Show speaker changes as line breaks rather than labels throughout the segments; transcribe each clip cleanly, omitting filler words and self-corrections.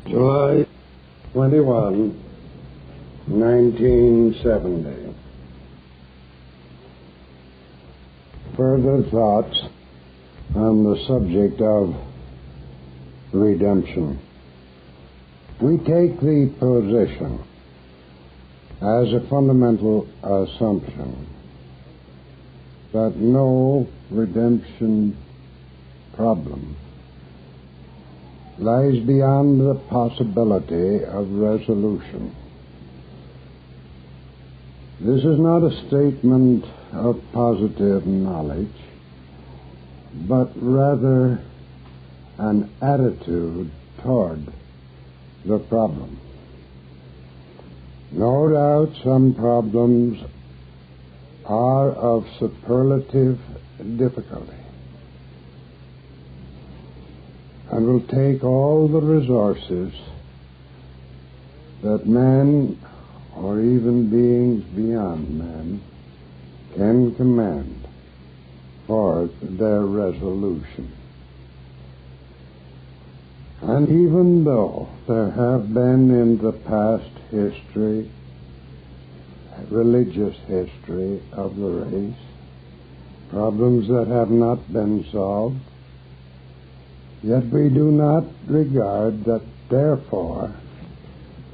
July 21, 1970. Further thoughts on the subject of redemption. We take the position as a fundamental assumption that no redemption problem lies beyond the possibility of resolution. This is not a statement of positive knowledge, but rather an attitude toward the problem. No doubt some problems are of superlative difficulty and will take all the resources that man, or even beings beyond man, can command for their resolution. And even though there have been in the past history, religious history of the race, problems that have not been solved, yet we do not regard that, therefore,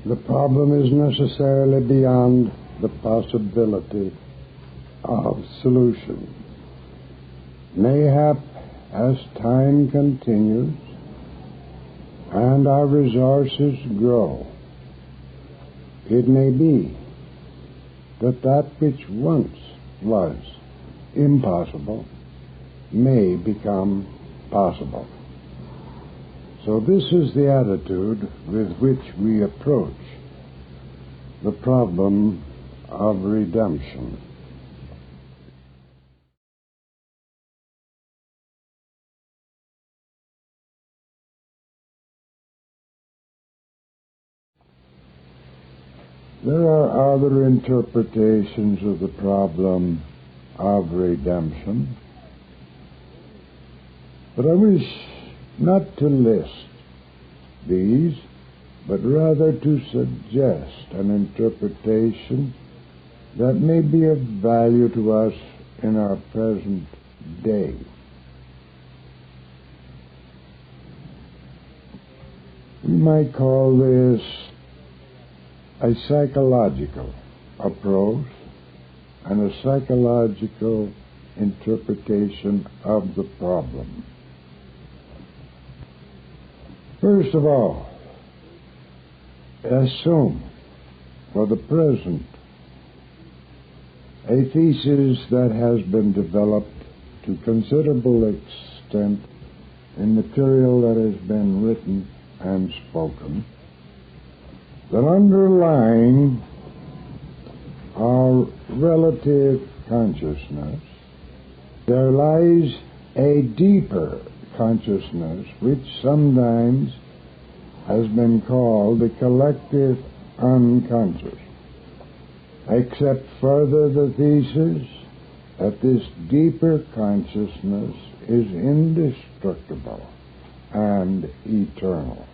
the problem is necessarily beyond the possibility of solution. Mayhap, as time continues and our resources grow, it may be that that which once was impossible may become possible. So this is the attitude with which we approach the problem of redemption. There are other interpretations of the problem of redemption, but I wish not to list these, but rather to suggest an interpretation that may be of value to us in our present day. We might call this a psychological approach and a psychological interpretation of the problem. First of all, assume for the present a thesis that has been developed to considerable extent in material that has been written and spoken, that underlying our relative consciousness there lies a deeper consciousness which sometimes has been called the collective unconscious. Accept further the thesis that this deeper consciousness is indestructible and eternal,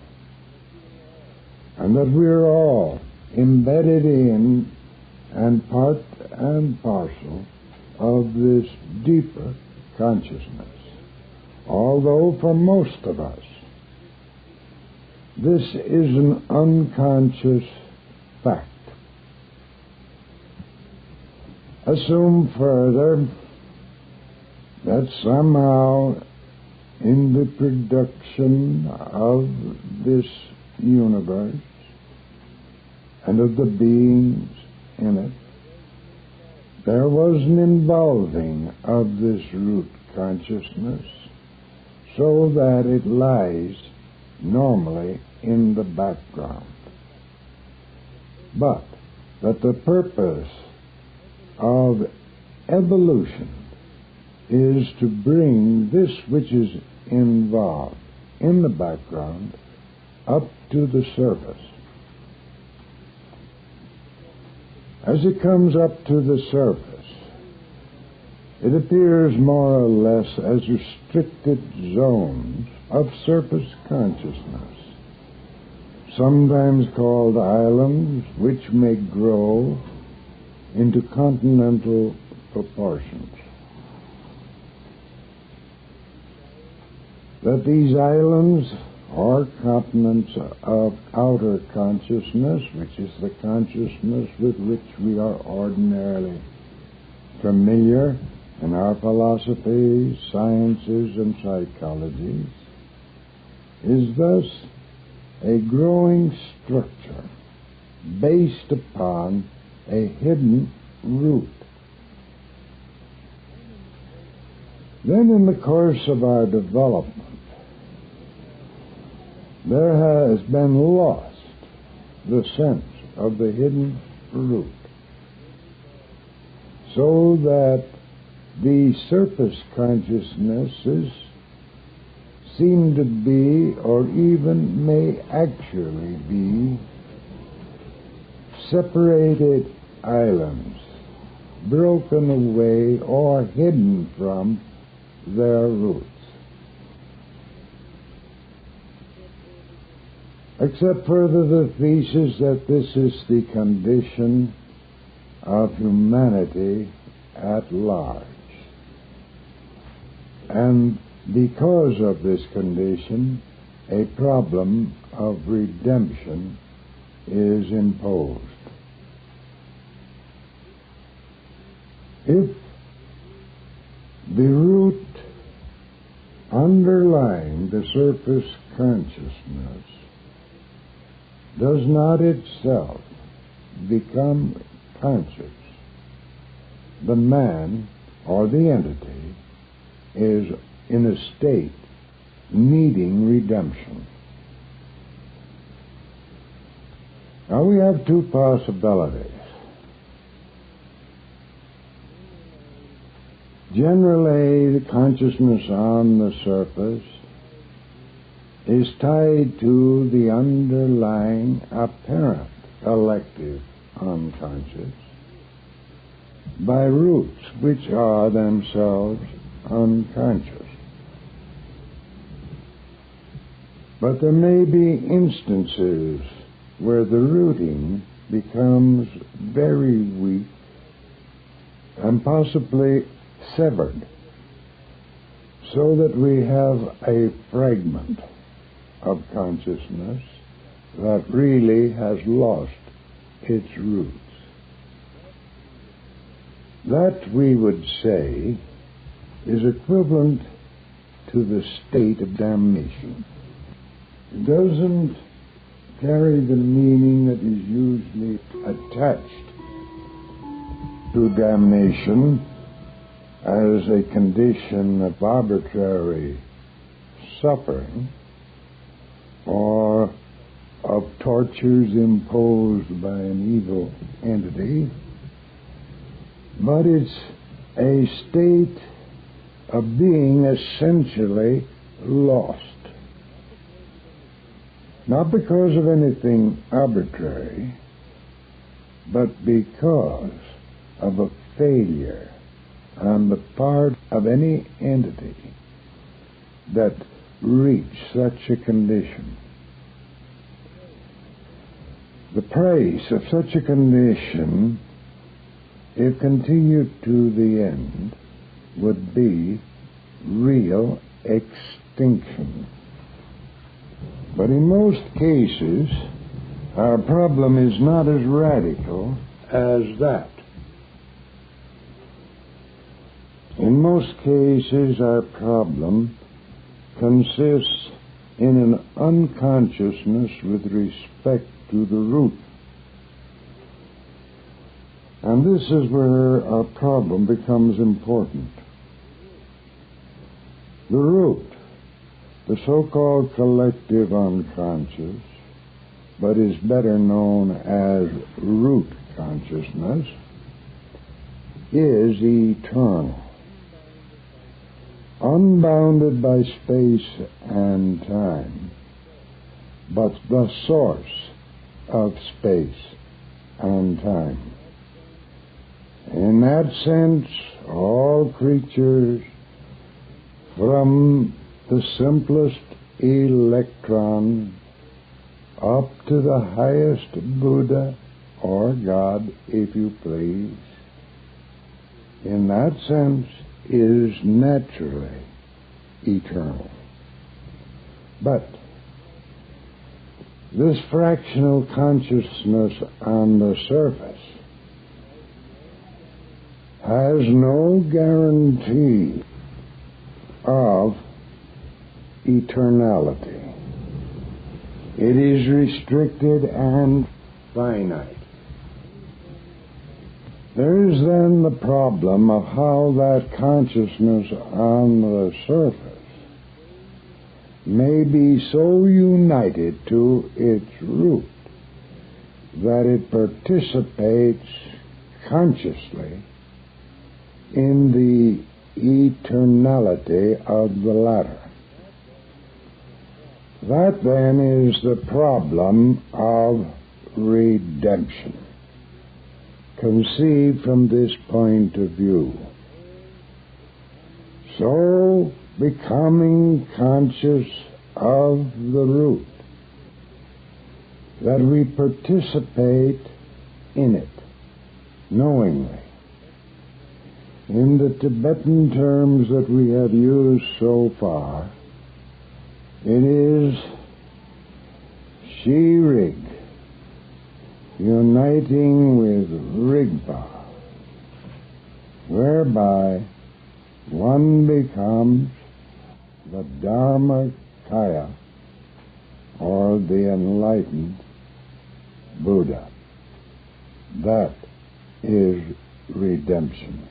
and that we're all embedded in and part and parcel of this deeper consciousness, although for most of us this is an unconscious fact. Assume further that somehow in the production of this universe and of the beings in it, there was an involving of this root consciousness so that it lies normally in the background, but that the purpose of evolution is to bring this which is involved in the background up to the surface. As it comes up to the surface, it appears more or less as restricted zones of surface consciousness, sometimes called islands, which may grow into continental proportions. That these islands or continents of outer consciousness, which is the consciousness with which we are ordinarily familiar in our philosophies, sciences, and psychologies, is thus a growing structure based upon a hidden root. Then in the course of our development, there has been lost the sense of the hidden root, so that the surface consciousnesses seem to be, or even may actually be, separated islands, broken away or hidden from their roots. Except further the thesis that this is the condition of humanity at large. And because of this condition, a problem of redemption is imposed. If the root underlying the surface consciousness does not itself become conscious, the man or the entity is in a state needing redemption. Now we have two possibilities. Generally, the consciousness on the surface is tied to the underlying apparent collective unconscious by roots which are themselves unconscious. But there may be instances where the rooting becomes very weak and possibly severed, so that we have a fragment of consciousness that really has lost its roots. That, we would say, is equivalent to the state of damnation. It doesn't carry the meaning that is usually attached to damnation as a condition of arbitrary suffering or of tortures imposed by an evil entity, but it's a state of being essentially lost. Not because of anything arbitrary, but because of a failure on the part of any entity that reached such a condition. The price of such a condition, if continued to the end, would be real extinction. But in most cases, our problem is not as radical as that. In most cases, our problem consists in an unconsciousness with respect to the root. And this is where our problem becomes important. The root, the so-called collective unconscious, but is better known as root consciousness, is eternal, unbounded by space and time, but the source of space and time. In that sense, all creatures, from the simplest electron up to the highest Buddha or God, if you please, in that sense is naturally eternal. But this fractional consciousness on the surface has no guarantee of eternality. It is restricted and finite. There is then the problem of how that consciousness on the surface may be so united to its root that it participates consciously in the eternality of the latter. That then is the problem of redemption, conceived from this point of view. So, becoming conscious of the root, that we participate in it knowingly. In the Tibetan terms that we have used so far, it is Shi-Rig, uniting with Rigpa, whereby one becomes the Dharmakaya, or the enlightened Buddha. That is redemption.